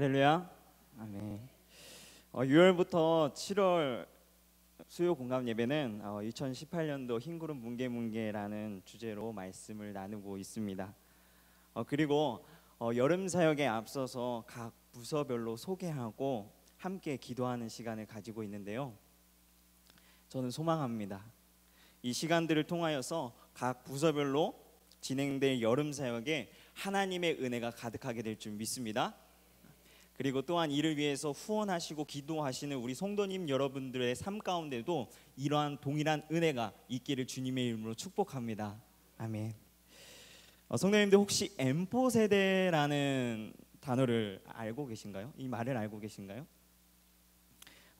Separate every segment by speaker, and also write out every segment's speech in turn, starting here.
Speaker 1: 할렐루야. 아멘. 6월부터 7월 수요 공감 예배는 2018년도 흰구름 뭉게뭉게라는 주제로 말씀을 나누고 있습니다. 그리고 여름 사역에 앞서서 각 부서별로 소개하고 함께 기도하는 시간을 가지고 있는데요. 저는 소망합니다. 이 시간들을 통하여서 각 부서별로 진행될 여름 사역에 하나님의 은혜가 가득하게 될 줄 믿습니다. 그리고 또한 이를 위해서 후원하시고 기도하시는 우리 성도님 여러분들의 삶 가운데도 이러한 동일한 은혜가 있기를 주님의 이름으로 축복합니다. 아멘. 성도님들 혹시 M4 세대라는 단어를 알고 계신가요? 이 말을 알고 계신가요?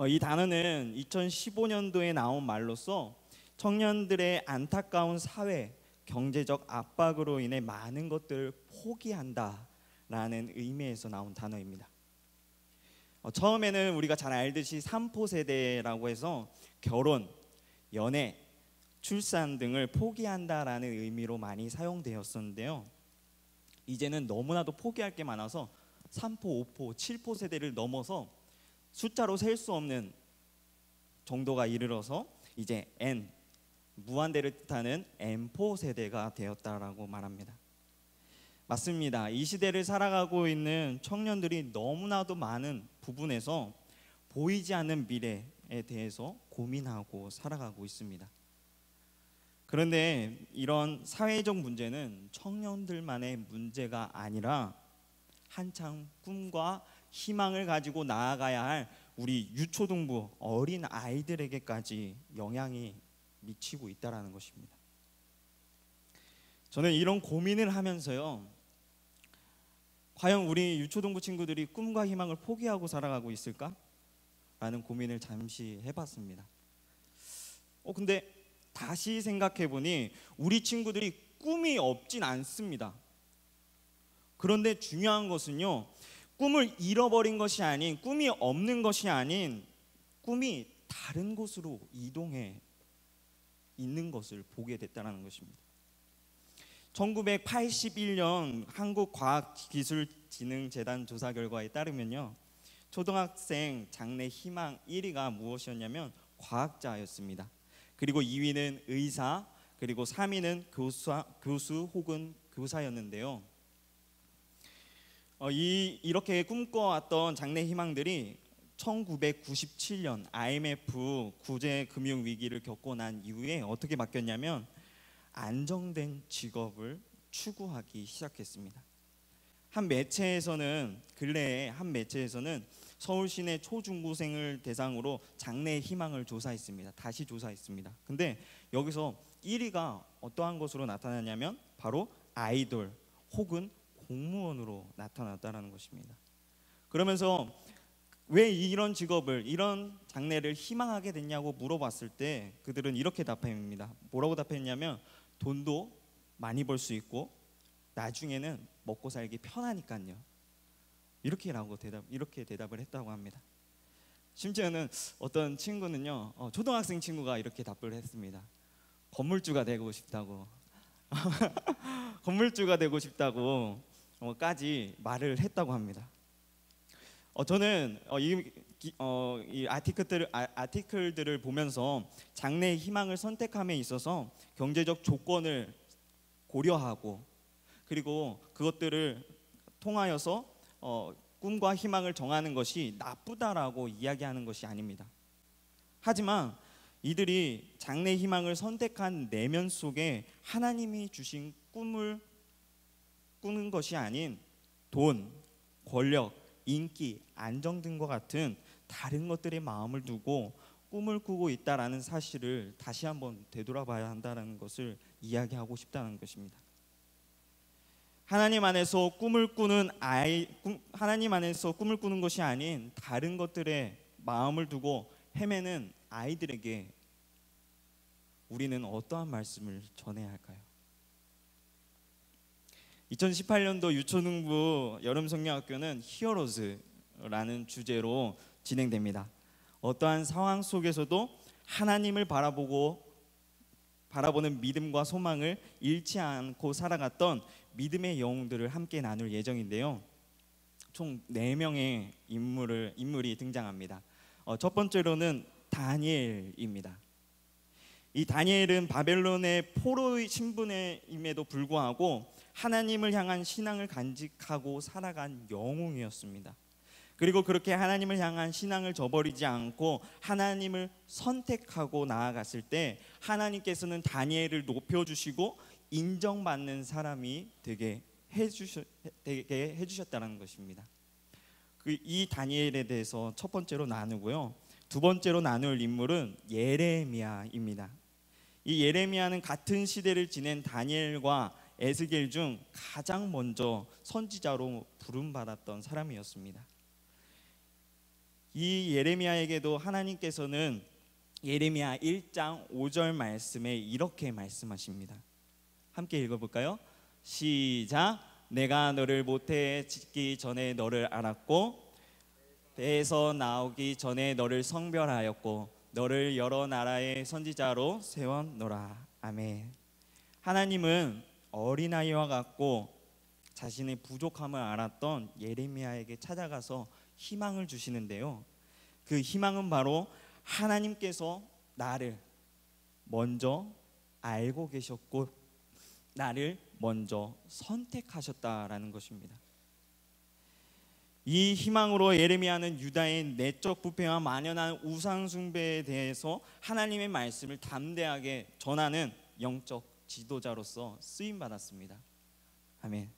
Speaker 1: 이 단어는 2015년도에 나온 말로서 청년들의 안타까운 사회, 경제적 압박으로 인해 많은 것들을 포기한다라는 의미에서 나온 단어입니다. 처음에는 우리가 잘 알듯이 3포 세대라고 해서 결혼, 연애, 출산 등을 포기한다라는 의미로 많이 사용되었었는데요. 이제는 너무나도 포기할 게 많아서 3포, 5포, 7포 세대를 넘어서 숫자로 셀 수 없는 정도가 이르러서 이제 N, 무한대를 뜻하는 M4 세대가 되었다라고 말합니다. 맞습니다. 이 시대를 살아가고 있는 청년들이 너무나도 많은 부분에서 보이지 않는 미래에 대해서 고민하고 살아가고 있습니다. 그런데 이런 사회적 문제는 청년들만의 문제가 아니라 한창 꿈과 희망을 가지고 나아가야 할 우리 유초등부 어린 아이들에게까지 영향이 미치고 있다는 것입니다. 저는 이런 고민을 하면서요, 과연 우리 유초등부 친구들이 꿈과 희망을 포기하고 살아가고 있을까? 라는 고민을 잠시 해봤습니다. 근데 다시 생각해보니 우리 친구들이 꿈이 없진 않습니다. 그런데 중요한 것은요, 꿈을 잃어버린 것이 아닌, 꿈이 없는 것이 아닌 꿈이 다른 곳으로 이동해 있는 것을 보게 됐다는 것입니다. 1981년 한국과학기술진흥재단 조사 결과에 따르면요, 초등학생 장래 희망 1위가 무엇이었냐면 과학자였습니다. 그리고 2위는 의사, 그리고 3위는 교수 혹은 교사였는데요. 이렇게 꿈꿔왔던 장래 희망들이 1997년 IMF 구제 금융 위기를 겪고 난 이후에 어떻게 바뀌었냐면 안정된 직업을 추구하기 시작했습니다. 근래에 한 매체에서는 서울 시내 초중고생을 대상으로 장래 희망을 조사했습니다. 다시 조사했습니다. 근데 여기서 1위가 어떠한 것으로 나타났냐면 바로 아이돌 혹은 공무원으로 나타났다는 것입니다. 그러면서 왜 이런 직업을, 이런 장래를 희망하게 됐냐고 물어봤을 때 그들은 이렇게 답합니다. 뭐라고 답했냐면 돈도 많이 벌 수 있고 나중에는 먹고 살기 편하니까요. 이렇게 대답을 했다고 합니다. 심지어는 어떤 친구는요, 초등학생 친구가 이렇게 답을 했습니다. 건물주가 되고 싶다고 건물주가 되고 싶다고 까지 말을 했다고 합니다. 저는 이 아티클들을 보면서 장래의 희망을 선택함에 있어서 경제적 조건을 고려하고 그리고 그것들을 통하여서 꿈과 희망을 정하는 것이 나쁘다라고 이야기하는 것이 아닙니다. 하지만 이들이 장래 희망을 선택한 내면 속에 하나님이 주신 꿈을 꾸는 것이 아닌 돈, 권력, 인기, 안정 등과 같은 다른 것들에 마음을 두고 꿈을 꾸고 있다라는 사실을 다시 한번 되돌아봐야 한다는 것을 이야기하고 싶다는 것입니다. 하나님 안에서 꿈을 꾸는 것이 아닌 다른 것들에 마음을 두고 헤매는 아이들에게 우리는 어떠한 말씀을 전해야 할까요? 2018년도 유초등부 여름성령학교는 히어로즈라는 주제로 진행됩니다. 어떠한 상황 속에서도 하나님을 바라보는 믿음과 소망을 잃지 않고 살아갔던 믿음의 영웅들을 함께 나눌 예정인데요. 총 4명의 인물이 등장합니다. 첫 번째로는 다니엘입니다. 이 다니엘은 바벨론의 포로의 신분임에도 불구하고 하나님을 향한 신앙을 간직하고 살아간 영웅이었습니다. 그리고 그렇게 하나님을 향한 신앙을 저버리지 않고 하나님을 선택하고 나아갔을 때 하나님께서는 다니엘을 높여주시고 인정받는 사람이 되게 해주셨다는 것입니다. 이 다니엘에 대해서 첫 번째로 나누고요. 두 번째로 나눌 인물은 예레미야입니다. 이 예레미야는 같은 시대를 지낸 다니엘과 에스겔 중 가장 먼저 선지자로 부름받았던 사람이었습니다. 이 예레미야에게도 하나님께서는 예레미야 1장 5절 말씀에 이렇게 말씀하십니다. 함께 읽어볼까요? 시작. 내가 너를 모태에 짓기 전에 너를 알았고 배에서 나오기 전에 너를 성별하였고 너를 여러 나라의 선지자로 세웠노라. 아멘. 하나님은 어린아이와 같고 자신의 부족함을 알았던 예레미야에게 찾아가서 희망을 주시는데요. 그 희망은 바로 하나님께서 나를 먼저 알고 계셨고 나를 먼저 선택하셨다라는 것입니다. 이 희망으로 예레미야는 유다의 내적 부패와 만연한 우상 숭배에 대해서 하나님의 말씀을 담대하게 전하는 영적 지도자로서 쓰임 받았습니다. 아멘.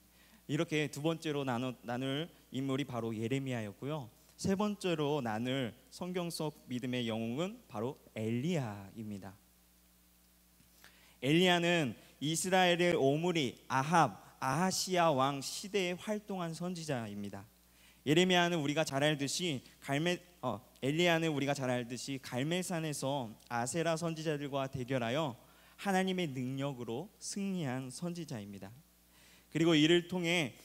Speaker 1: 이렇게 두 번째로 나눌 인물이 바로 예레미야였고요. 세 번째로 나눌 성경 속 믿음의 영웅은 바로 엘리야입니다. 엘리야는 이스라엘의 오므리 아하시야 왕 시대에 활동한 선지자입니다. 엘리야는 우리가 잘 알듯이 갈멜산에서 아세라 선지자들과 대결하여 하나님의 능력으로 승리한 선지자입니다. 그리고 이를 통해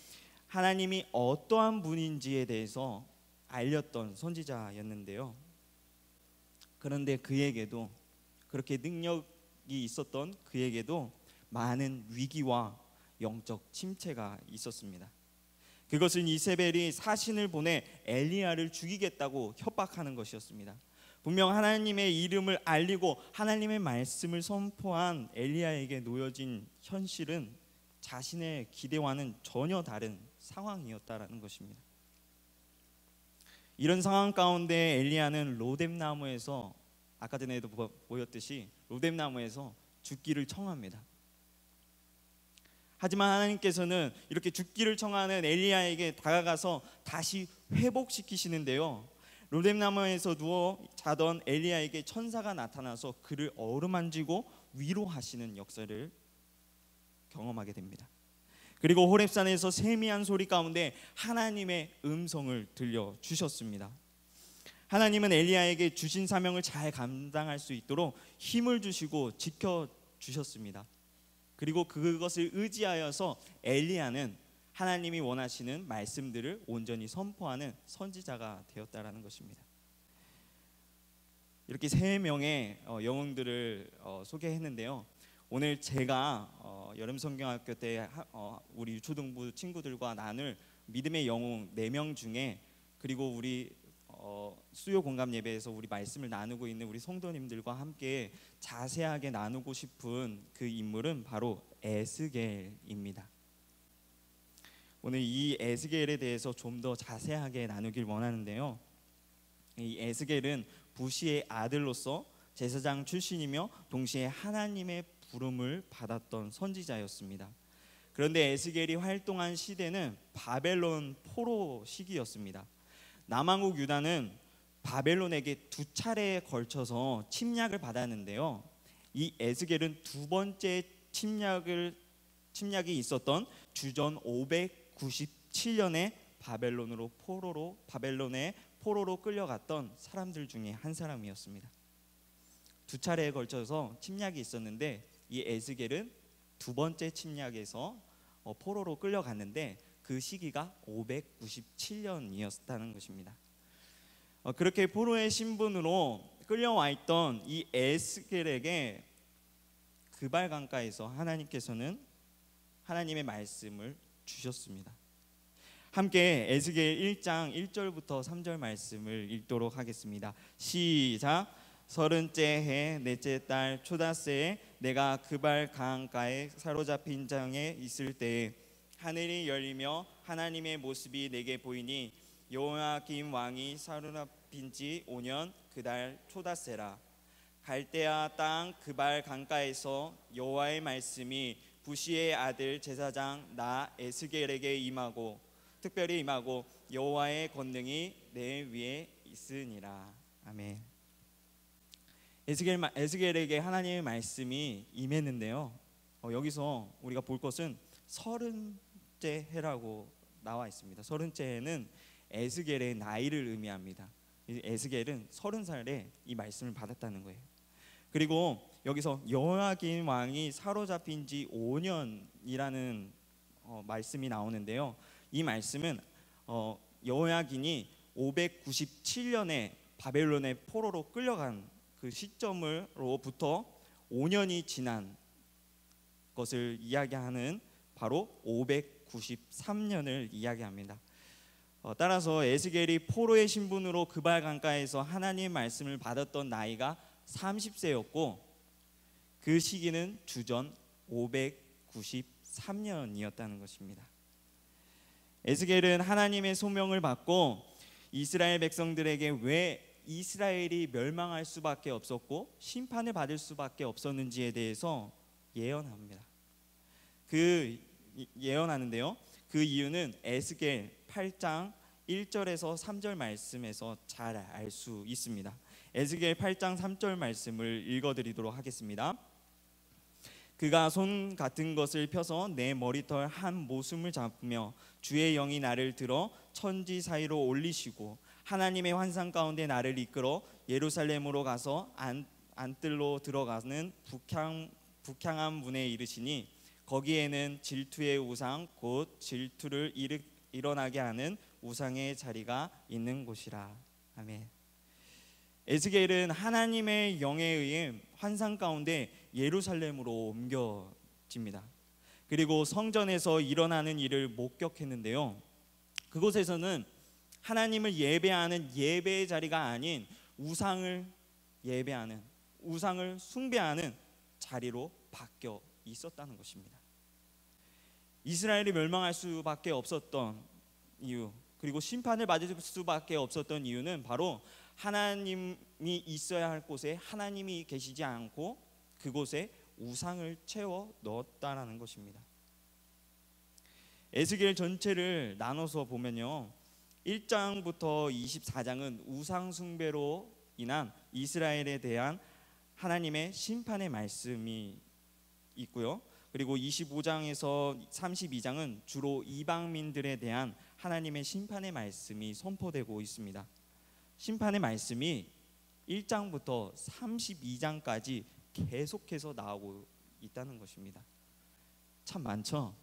Speaker 1: 하나님이 어떠한 분인지에 대해서 알렸던 선지자였는데요. 그런데 그에게도 그렇게 능력이 있었던 그에게도 많은 위기와 영적 침체가 있었습니다. 그것은 이세벨이 사신을 보내 엘리야를 죽이겠다고 협박하는 것이었습니다. 분명 하나님의 이름을 알리고 하나님의 말씀을 선포한 엘리야에게 놓여진 현실은 자신의 기대와는 전혀 다른 상황이었다라는 것입니다. 이런 상황 가운데 엘리야는 로뎀나무에서 아까 전에도 보였듯이 로뎀나무에서 죽기를 청합니다. 하지만 하나님께서는 이렇게 죽기를 청하는 엘리야에게 다가가서 다시 회복시키시는데요. 로뎀나무에서 누워 자던 엘리야에게 천사가 나타나서 그를 어루만지고 위로하시는 역사를 경험하게 됩니다. 그리고 호렙산에서 세미한 소리 가운데 하나님의 음성을 들려주셨습니다. 하나님은 엘리야에게 주신 사명을 잘 감당할 수 있도록 힘을 주시고 지켜주셨습니다. 그리고 그것을 의지하여서 엘리야는 하나님이 원하시는 말씀들을 온전히 선포하는 선지자가 되었다라는 것입니다. 이렇게 3명의 영웅들을 소개했는데요. 오늘 제가 여름성경학교 때 우리 유초등부 친구들과 나눌 믿음의 영웅 4명 중에 그리고 우리 수요 공감 예배에서 우리 말씀을 나누고 있는 우리 성도님들과 함께 자세하게 나누고 싶은 그 인물은 바로 에스겔입니다. 오늘 이 에스겔에 대해서 좀 더 자세하게 나누길 원하는데요. 이 에스겔은 부시의 아들로서 제사장 출신이며 동시에 하나님의 부름을 받았던 선지자였습니다. 그런데 에스겔이 활동한 시대는 바벨론 포로 시기였습니다. 남왕국 유다는 바벨론에게 2차례에 걸쳐서 침략을 받았는데요. 이 에스겔은 두 번째 침략이 있었던 주전 597년에 바벨론의 포로로 끌려갔던 사람들 중에 한 사람이었습니다. 2차례에 걸쳐서 침략이 있었는데 이 에스겔은 두 번째 침략에서 포로로 끌려갔는데 그 시기가 597년이었다는 것입니다. 그렇게 포로의 신분으로 끌려와 있던 이 에스겔에게 그발 강가에서 하나님께서는 하나님의 말씀을 주셨습니다. 함께 에스겔 1장 1절부터 3절 말씀을 읽도록 하겠습니다. 시작. 서른째 해 넷째 달 초닷새에 내가 그발 강가에 사로잡힌 장에 있을 때에 하늘이 열리며 하나님의 모습이 내게 보이니 여호야김 왕이 사로잡힌 지 5년 그달 초닷새라. 갈대아 땅 그발 강가에서 여호와의 말씀이 부시의 아들 제사장 나 에스겔에게 임하고 특별히 임하고 여호와의 권능이 내 위에 있으니라. 아멘. 에스겔에게 하나님의 말씀이 임했는데요. 여기서 우리가 볼 것은 서른째 해라고 나와 있습니다. 서른째 해는 에스겔의 나이를 의미합니다. 에스겔은 30살에 이 말씀을 받았다는 거예요. 그리고 여기서 여호야김 왕이 사로잡힌 지 5년이라는 말씀이 나오는데요. 이 말씀은 여호야긴이 597년에 바벨론의 포로로 끌려간 그 시점으로부터 5년이 지난 것을 이야기하는 바로 593년을 이야기합니다. 따라서 에스겔이 포로의 신분으로 그발 강가에서 하나님의 말씀을 받았던 나이가 30세였고 그 시기는 주전 593년이었다는 것입니다. 에스겔은 하나님의 소명을 받고 이스라엘 백성들에게 왜 이스라엘이 멸망할 수밖에 없었고 심판을 받을 수밖에 없었는지에 대해서 예언합니다. 예언하는데요. 그 이유는 에스겔 8장 1절에서 3절 말씀에서 잘 알 수 있습니다. 에스겔 8장 3절 말씀을 읽어드리도록 하겠습니다. 그가 손 같은 것을 펴서 내 머리털 한 모숨을 잡으며 주의 영이 나를 들어 천지 사이로 올리시고 하나님의 환상 가운데 나를 이끌어 예루살렘으로 가서 안뜰로 들어가는 북향한 문에 이르시니 거기에는 질투의 우상 곧 질투를 일어나게 하는 우상의 자리가 있는 곳이라. 아멘. 에스겔은 하나님의 영에 의해 환상 가운데 예루살렘으로 옮겨집니다. 그리고 성전에서 일어나는 일을 목격했는데요. 그곳에서는 하나님을 예배하는 예배의 자리가 아닌 우상을 예배하는, 우상을 숭배하는 자리로 바뀌어 있었다는 것입니다. 이스라엘이 멸망할 수밖에 없었던 이유, 그리고 심판을 받을 수밖에 없었던 이유는 바로 하나님이 있어야 할 곳에 하나님이 계시지 않고 그곳에 우상을 채워 넣었다라는 것입니다. 에스겔 전체를 나눠서 보면요, 1장부터 24장은 우상 숭배로 인한 이스라엘에 대한 하나님의 심판의 말씀이 있고요. 그리고 25장에서 32장은 주로 이방민들에 대한 하나님의 심판의 말씀이 선포되고 있습니다. 심판의 말씀이 1장부터 32장까지 계속해서 나오고 있다는 것입니다. 참 많죠.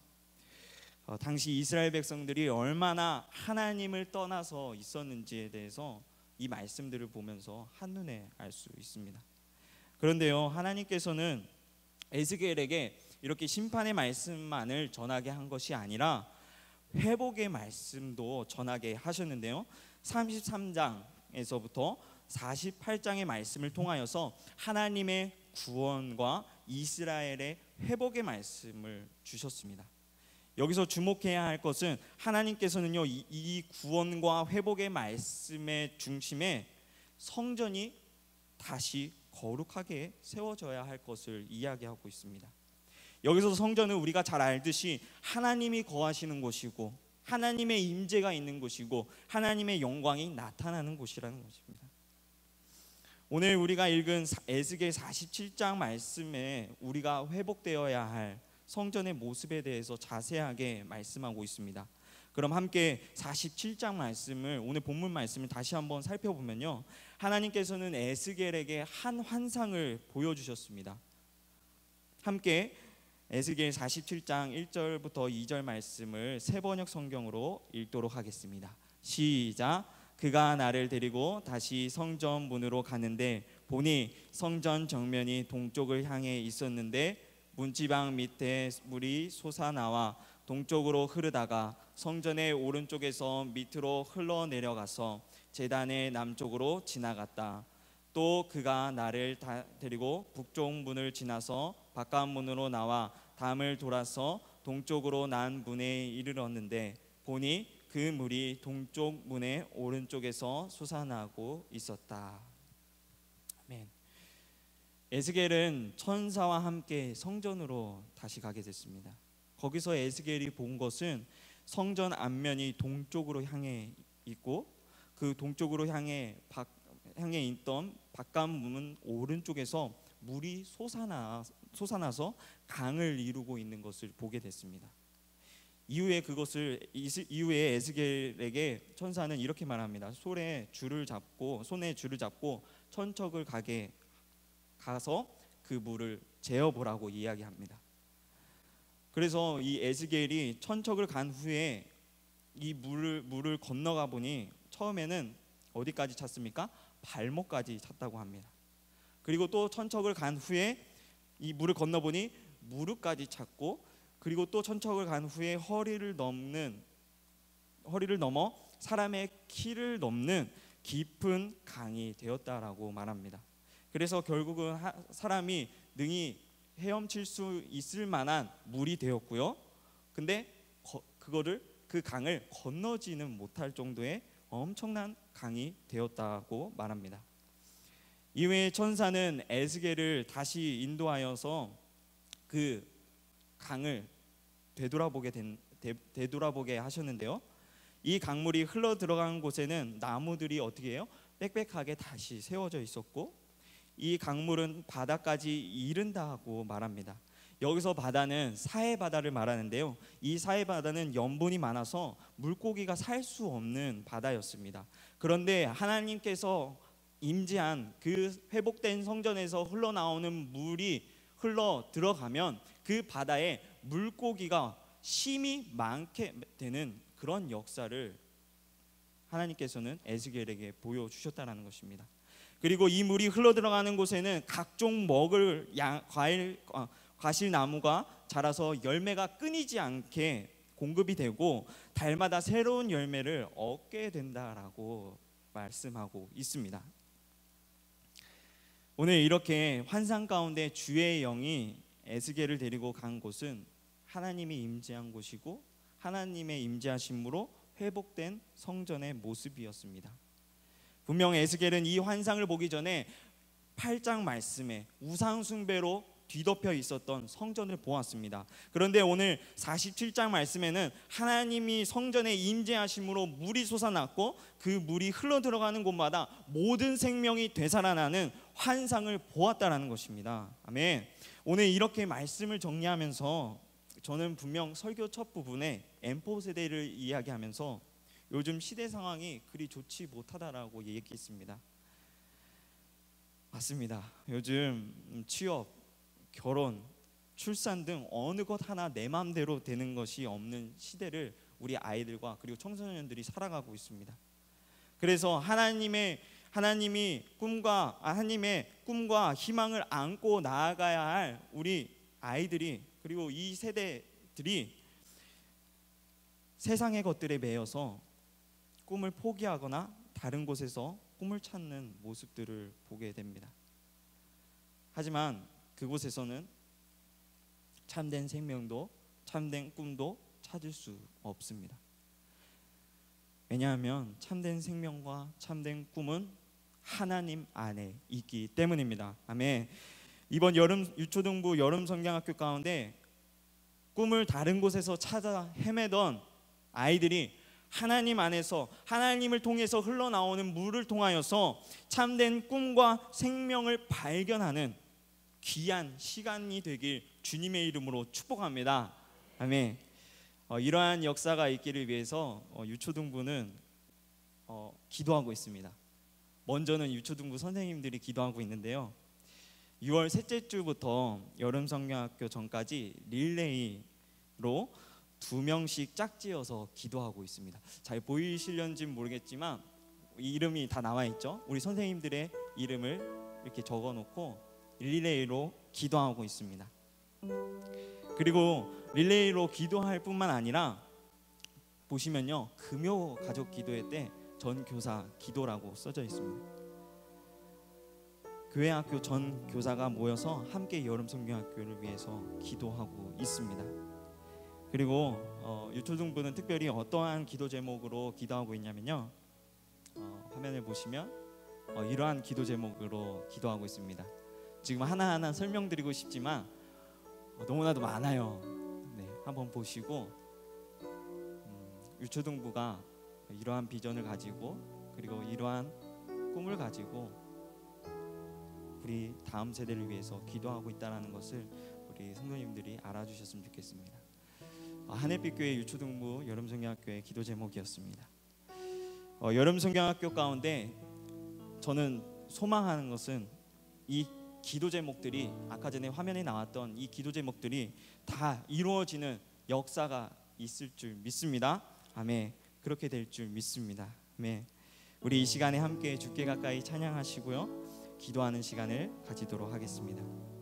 Speaker 1: 당시 이스라엘 백성들이 얼마나 하나님을 떠나서 있었는지에 대해서 이 말씀들을 보면서 한눈에 알 수 있습니다. 그런데요, 하나님께서는 에스겔에게 이렇게 심판의 말씀만을 전하게 한 것이 아니라 회복의 말씀도 전하게 하셨는데요. 33장에서부터 48장의 말씀을 통하여서 하나님의 구원과 이스라엘의 회복의 말씀을 주셨습니다. 여기서 주목해야 할 것은 하나님께서는요, 이 구원과 회복의 말씀의 중심에 성전이 다시 거룩하게 세워져야 할 것을 이야기하고 있습니다. 여기서 성전은 우리가 잘 알듯이 하나님이 거하시는 곳이고 하나님의 임재가 있는 곳이고 하나님의 영광이 나타나는 곳이라는 것입니다. 오늘 우리가 읽은 에스겔 47장 말씀에 우리가 회복되어야 할 성전의 모습에 대해서 자세하게 말씀하고 있습니다. 그럼 함께 47장 말씀을, 오늘 본문 말씀을 다시 한번 살펴보면요, 하나님께서는 에스겔에게 한 환상을 보여주셨습니다. 함께 에스겔 47장 1절부터 2절 말씀을 세번역 성경으로 읽도록 하겠습니다. 시작. 그가 나를 데리고 다시 성전 문으로 가는데 보니 성전 정면이 동쪽을 향해 있었는데 문지방 밑에 물이 솟아나와 동쪽으로 흐르다가 성전의 오른쪽에서 밑으로 흘러내려가서 제단의 남쪽으로 지나갔다. 또 그가 나를 데리고 북쪽 문을 지나서 바깥 문으로 나와 담을 돌아서 동쪽으로 난 문에 이르렀는데 보니 그 물이 동쪽 문의 오른쪽에서 솟아나고 있었다. 아멘. 에스겔은 천사와 함께 성전으로 다시 가게 됐습니다. 거기서 에스겔이 본 것은 성전 앞면이 동쪽으로 향해 있고 그 동쪽으로 향해 있던 바깥 문 오른쪽에서 물이 솟아나서 강을 이루고 있는 것을 보게 됐습니다. 이후에 에스겔에게 천사는 이렇게 말합니다. 손에 줄을 잡고 천척을 가서 그 물을 재어보라고 이야기합니다. 그래서 이 에스겔이 천척을 간 후에 이 물을 건너가 보니 처음에는 어디까지 찼습니까? 발목까지 찼다고 합니다. 그리고 또 천척을 간 후에 이 물을 건너보니 무릎까지 찼고, 그리고 또 천척을 간 후에 허리를 넘어 사람의 키를 넘는 깊은 강이 되었다라고 말합니다. 그래서 결국은 사람이 능히 헤엄칠 수 있을 만한 물이 되었고요. 근데 그 강을 건너지는 못할 정도의 엄청난 강이 되었다고 말합니다. 이후에 천사는 에스겔을 다시 인도하여서 그 강을 되돌아보게 하셨는데요. 이 강물이 흘러 들어간 곳에는 나무들이 어떻게 해요? 빽빽하게 다시 세워져 있었고, 이 강물은 바다까지 이른다고 말합니다. 여기서 바다는 사해 바다를 말하는데요. 이 사해 바다는 염분이 많아서 물고기가 살 수 없는 바다였습니다. 그런데 하나님께서 임재한 그 회복된 성전에서 흘러나오는 물이 흘러 들어가면 그 바다에 물고기가 심히 많게 되는 그런 역사를 하나님께서는 에스겔에게 보여주셨다는 것입니다. 그리고 이 물이 흘러 들어가는 곳에는 각종 먹을 과실나무가 자라서 열매가 끊이지 않게 공급이 되고 달마다 새로운 열매를 얻게 된다라고 말씀하고 있습니다. 오늘 이렇게 환상 가운데 주의 영이 에스겔을 데리고 간 곳은 하나님이 임재한 곳이고 하나님의 임재하심으로 회복된 성전의 모습이었습니다. 분명 에스겔은 이 환상을 보기 전에 8장 말씀에 우상 숭배로 뒤덮여 있었던 성전을 보았습니다. 그런데 오늘 47장 말씀에는 하나님이 성전에 임재하심으로 물이 솟아났고 그 물이 흘러 들어가는 곳마다 모든 생명이 되살아나는 환상을 보았다라는 것입니다. 아멘. 오늘 이렇게 말씀을 정리하면서 저는 분명 설교 첫 부분에 M4 세대를 이야기하면서 요즘 시대 상황이 그리 좋지 못하다라고 얘기했습니다. 맞습니다. 요즘 취업, 결혼, 출산 등 어느 것 하나 내 마음대로 되는 것이 없는 시대를 우리 아이들과 그리고 청소년들이 살아가고 있습니다. 그래서 하나님의 꿈과 희망을 안고 나아가야 할 우리 아이들이 그리고 이 세대들이 세상의 것들에 매여서 꿈을 포기하거나 다른 곳에서 꿈을 찾는 모습들을 보게 됩니다. 하지만 그곳에서는 참된 생명도 참된 꿈도 찾을 수 없습니다. 왜냐하면 참된 생명과 참된 꿈은 하나님 안에 있기 때문입니다. 아멘. 이번 유초등부 여름 성경학교 가운데 꿈을 다른 곳에서 찾아 헤매던 아이들이 하나님 안에서 하나님을 통해서 흘러나오는 물을 통하여서 참된 꿈과 생명을 발견하는 귀한 시간이 되길 주님의 이름으로 축복합니다. 아멘. 이러한 역사가 있기를 위해서 유초등부는 기도하고 있습니다. 먼저는 유초등부 선생님들이 기도하고 있는데요. 6월 셋째 주부터 여름 성경학교 전까지 릴레이로 2명씩 짝지어서 기도하고 있습니다. 잘 보이실런지 모르겠지만 이름이 다 나와 있죠. 우리 선생님들의 이름을 이렇게 적어놓고 릴레이로 기도하고 있습니다. 그리고 릴레이로 기도할 뿐만 아니라 보시면요, 금요 가족 기도회 때 전 교사 기도라고 써져 있습니다. 교회 학교 전 교사가 모여서 함께 여름 성경학교를 위해서 기도하고 있습니다. 그리고 유초등부는 특별히 어떠한 기도 제목으로 기도하고 있냐면요, 화면을 보시면 이러한 기도 제목으로 기도하고 있습니다. 지금 하나하나 설명드리고 싶지만 너무나도 많아요. 네, 한번 보시고 유초등부가 이러한 비전을 가지고 그리고 이러한 꿈을 가지고 우리 다음 세대를 위해서 기도하고 있다는 것을 우리 성도님들이 알아주셨으면 좋겠습니다. 하늘빛교회 유초등부 여름성경학교의 기도 제목이었습니다. 여름성경학교 가운데 저는 소망하는 것은 이 기도 제목들이, 아까 전에 화면에 나왔던 이 기도 제목들이 다 이루어지는 역사가 있을 줄 믿습니다. 아멘. 그렇게 될 줄 믿습니다. 아멘. 우리 이 시간에 함께 주께 가까이 찬양하시고요, 기도하는 시간을 가지도록 하겠습니다.